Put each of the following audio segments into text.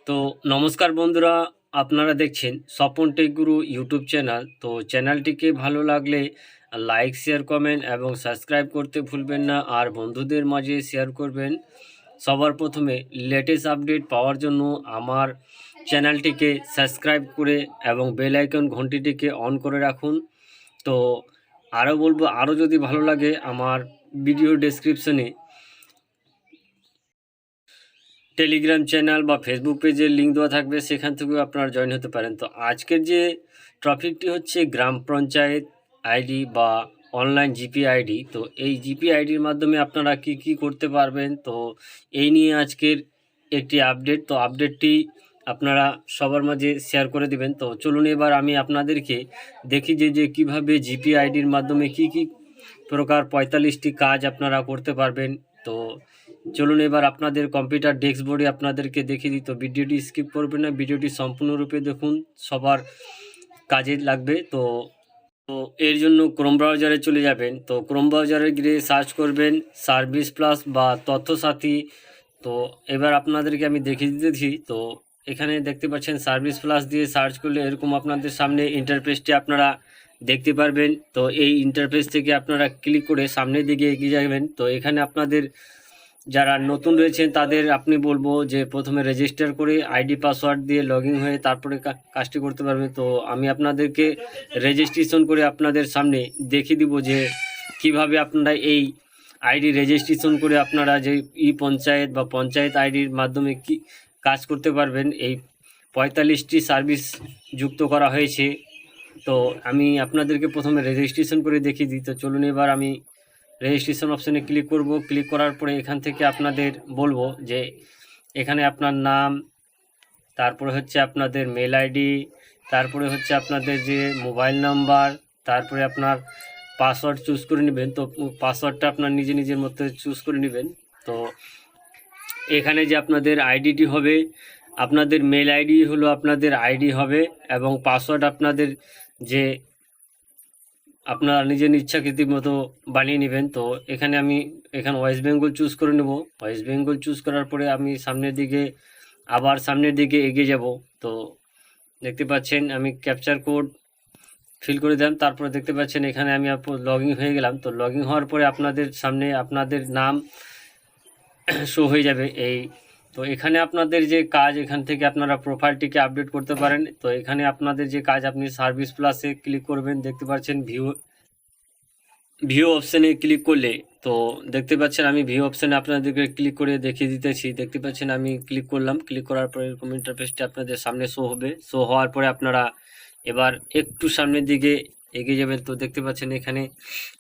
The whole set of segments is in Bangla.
তো নমস্কার বন্ধুরা, আপনারা দেখছেন স্বপন টেক গুরু ইউটিউব চ্যানেল। তো চ্যানেলটিকে ভালো লাগলে লাইক, শেয়ার, কমেন্ট এবং সাবস্ক্রাইব করতে ভুলবেন না, আর বন্ধুদের মাঝে শেয়ার করবেন। সবার প্রথমে লেটেস্ট আপডেট পাওয়ার জন্য আমার চ্যানেলটিকে সাবস্ক্রাইব করে এবং বেল আইকন ঘন্টিটিকে অন করে রাখুন। তো আরও বলবো, আরও যদি ভালো লাগে আমার ভিডিও ডেসক্রিপশনে টেলিগ্রাম চ্যানেল বা ফেসবুক পেজের লিঙ্ক দেওয়া থাকবে, সেখান থেকেও আপনারা জয়েন হতে পারেন। তো আজকের যে টপিকটি হচ্ছে গ্রাম পঞ্চায়েত আইডি বা অনলাইন জিপি আইডি। তো এই জিপি আইডির মাধ্যমে আপনারা কি কি করতে পারবেন, তো এই নিয়ে আজকের একটি আপডেট। তো আপডেটটি আপনারা সবার মাঝে শেয়ার করে দিবেন। তো চলুন এবার আমি আপনাদেরকে দেখি যে কিভাবে জিপি আইডির মাধ্যমে কি কি প্রকার 45টি কাজ আপনারা করতে পারবেন। তো চলুন এবার আপনাদের কম্পিউটার ডেস্কবোর্ডে আপনাদেরকে দেখিয়ে দিই। তো ভিডিওটি স্কিপ করবেন না, ভিডিওটি সম্পূর্ণরূপে দেখুন, সবার কাজে লাগবে। তো তো এর জন্য ক্রোম ব্রাউজারে চলে যাবেন। তো ক্রোম ব্রাউজারে গিয়ে সার্চ করবেন সার্ভিস প্লাস বা তথ্যসাথী। তো এবার আপনাদেরকে আমি দেখিয়ে দিতেছি। তো এখানে দেখতে পাচ্ছেন সার্ভিস প্লাস দিয়ে সার্চ করলে এরকম আপনাদের সামনে ইন্টারফেসটি আপনারা দেখতে পারবেন। তো এই ইন্টারফেস থেকে আপনারা ক্লিক করে সামনের দিকে এগিয়ে যাবেন। তো এখানে আপনাদের যারা নতুন রয়েছেন তাদের আপনি বলবো যে প্রথমে রেজিস্টার করে আইডি পাসওয়ার্ড দিয়ে লগ ইন হয়ে তারপরে কাজটি করতে পারবে। তো আমি আপনাদেরকে রেজিস্ট্রেশন করে আপনাদের সামনে দেখিয়ে দিব যে কিভাবে আপনারা এই আইডি রেজিস্ট্রেশন করে আপনারা যে ই পঞ্চায়েত বা পঞ্চায়েত আইডির মাধ্যমে কি কাজ করতে পারবেন। এই 45টি সার্ভিস যুক্ত করা হয়েছে। তো আমি আপনাদেরকে প্রথমে রেজিস্ট্রেশন করে দেখিয়ে দিই। তো চলুন এবার আমি রেজিস্ট্রেশন অপশানে ক্লিক করব। ক্লিক করার পরে এখান থেকে আপনাদের বলবো যে এখানে আপনার নাম, তারপরে হচ্ছে আপনাদের মেল আইডি, তারপরে হচ্ছে আপনাদের যে মোবাইল নাম্বার, তারপরে আপনার পাসওয়ার্ড চুজ করে নেবেন। তো পাসওয়ার্ডটা আপনার নিজের মতো চুজ করে নেবেন। তো এখানে যে আপনাদের আইডিটি হবে, আপনাদের মেল আইডি হলো আপনাদের আইডি হবে, এবং পাসওয়ার্ড আপনাদের যে আপনারা নিজের ইচ্ছাকৃতি মতো বানিয়ে নেবেন। তো এখানে আমি ওয়েস্ট বেঙ্গল চুজ করে নেব। ওয়েস্ট বেঙ্গল চুজ করার পরে আমি সামনের দিকে এগিয়ে যাব। তো দেখতে পাচ্ছেন আমি ক্যাপচার কোড ফিল করে দিলাম। তারপরে দেখতে পাচ্ছেন এখানে আমি লগ ইন হয়ে গেলাম। তো লগ ইন হওয়ার পরে আপনাদের সামনে আপনাদের নাম শো হয়ে যাবে। তো এখানে আপনাদের যে কাজ, এখান থেকে আপনারা প্রোফাইলটিকে আপডেট করতে পারেন। তো এখানে আপনাদের যে কাজ, আপনি সার্ভিস প্লাসে ক্লিক করবেন। দেখতে পাচ্ছেন ভিউ অপশানে ক্লিক করলে, তো দেখতে পাচ্ছেন আমি ভিউ অপশানে আপনাদেরকে ক্লিক করে দেখিয়ে দিতেছি। দেখতে পাচ্ছেন আমি ক্লিক করলাম। ক্লিক করার পরে এরকম ইন্টারফেসটি আপনাদের সামনে শো হবে। শো হওয়ার পরে আপনারা এবার একটু সামনের দিকে এগিয়ে যাবেন। তো দেখতে পাচ্ছেন এখানে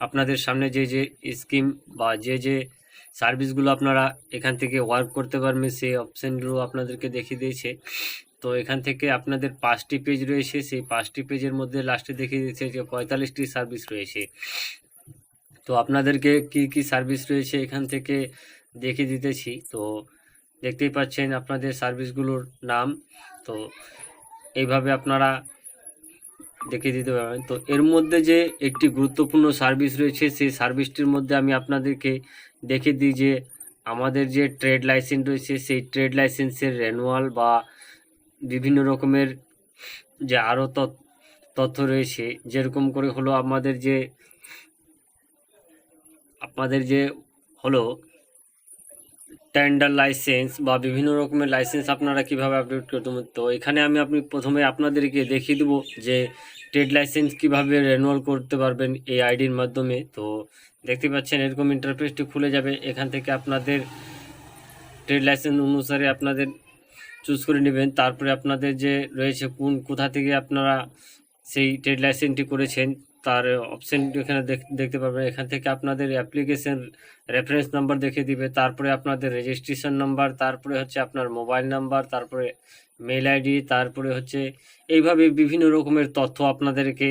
আপনাদের সামনে যে স্কিম বা যে সার্ভিসগুলো আপনারা এখান থেকে ওয়ার্ক করতে পারবেন, সেই অপশানগুলো আপনাদেরকে দেখিয়ে দিয়েছে। তো এখান থেকে আপনাদের 5টি পেজ রয়েছে। সেই 5টি পেজের মধ্যে লাস্টে দেখিয়ে দিয়েছে যে 45টি সার্ভিস রয়েছে। তো আপনাদেরকে কি কি সার্ভিস রয়েছে এখান থেকে দেখিয়ে দিতেছি। তো দেখতেই পাচ্ছেন আপনাদের সার্ভিসগুলোর নাম। তো এইভাবে আপনারা দেখিয়ে দিতে পারবেন। তো এর মধ্যে যে একটি গুরুত্বপূর্ণ সার্ভিস রয়েছে, সেই সার্ভিসটির মধ্যে আমি আপনাদেরকে দেখিয়ে দিই যে আমাদের যে ট্রেড লাইসেন্স রয়েছে, সেই ট্রেড লাইসেন্সের রেনুয়াল বা বিভিন্ন রকমের যে আরও তথ্য রয়েছে, যেরকম করে হলো আপনাদের যে হলো টেন্ডার লাইসেন্স বা বিভিন্ন রকমের লাইসেন্স আপনারা কিভাবে আপডেট করতে পারেন। তো এখানে আমি প্রথমে আপনাদেরকে দেখিয়ে দেবো যে ট্রেড লাইসেন্স কিভাবে রেনুয়াল করতে পারবেন এই আইডির মাধ্যমে। তো দেখতে পাচ্ছেন এরকম ইন্টারফেসটি খুলে যাবে। এখান থেকে আপনাদের ট্রেড লাইসেন্স অনুসারে আপনাদের চুজ করে নেবেন। তারপরে আপনাদের যে রয়েছে কোথা থেকে আপনারা সেই ট্রেড লাইসেন্সটি করেছেন তার অপশানটি এখানে দেখতে পাবেন। এখান থেকে আপনাদের অ্যাপ্লিকেশন রেফারেন্স নাম্বার দেখিয়ে দিবে, তারপরে আপনাদের রেজিস্ট্রেশন নাম্বার, তারপরে হচ্ছে আপনার মোবাইল নাম্বার, তারপরে মেল আইডি, তারপরে হচ্ছে এইভাবে বিভিন্ন রকমের তথ্য আপনাদেরকে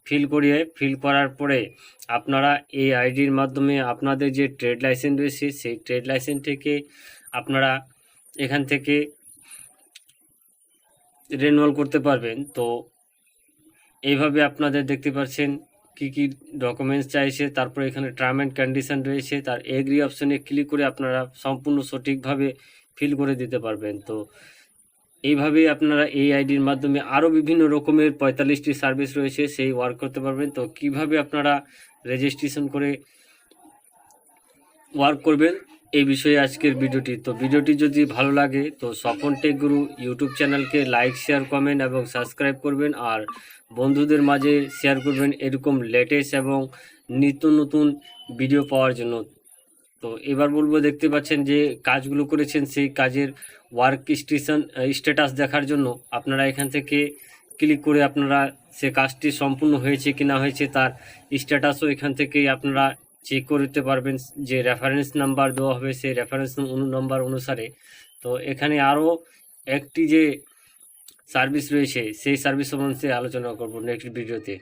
ফিল করার পরে আপনারা এই আইডির মাধ্যমে আপনাদের যে ট্রেড লাইসেন্স রয়েছে সেই ট্রেড লাইসেন্স থেকে আপনারা এখান থেকে রেনুয়াল করতে পারবেন। তো এইভাবে আপনাদের দেখতে পাচ্ছেন কি কি ডকুমেন্টস চাইছে, তারপরে এখানে টার্ম অ্যান্ড কন্ডিশন রয়েছে, তার এগ্রি অপশনে ক্লিক করে আপনারা সম্পূর্ণ সঠিকভাবে ফিল করে দিতে পারবেন। তো এইভাবেই আপনারা এই আইডির মাধ্যমে আরও বিভিন্ন রকমের 45টি সার্ভিস রয়েছে, সেই ওয়ার্ক করতে পারবেন। তো কিভাবে আপনারা রেজিস্ট্রেশন করে ওয়ার্ক করবেন এই বিষয়ে আজকের ভিডিওটি। তো ভিডিওটি যদি ভালো লাগে তো স্বপন টেক গুরু ইউটিউব চ্যানেলকে লাইক, শেয়ার, কমেন্ট এবং সাবস্ক্রাইব করবেন, আর বন্ধুদের মাঝে শেয়ার করবেন এরকম লেটেস্ট এবং নিত্য নতুন ভিডিও পাওয়ার জন্য। তো এবার বলবো, দেখতে পাচ্ছেন যে কাজগুলো করেছেন সেই কাজের ওয়ার্ক স্ট্যাটাস দেখার জন্য আপনারা এখান থেকে ক্লিক করে আপনারা সে কাজটি সম্পূর্ণ হয়েছে কি না হয়েছে তার স্ট্যাটাসও এখান থেকেই আপনারা চেক করতে পারবেন। যে রেফারেন্স নাম্বার দেওয়া হবে সেই রেফারেন্স নাম্বার অনুসারে। তো এখানে আরও একটি যে সার্ভিস রয়েছে সেই সার্ভিস সম্বন্ধে আলোচনা করব নেক্সট ভিডিওতে।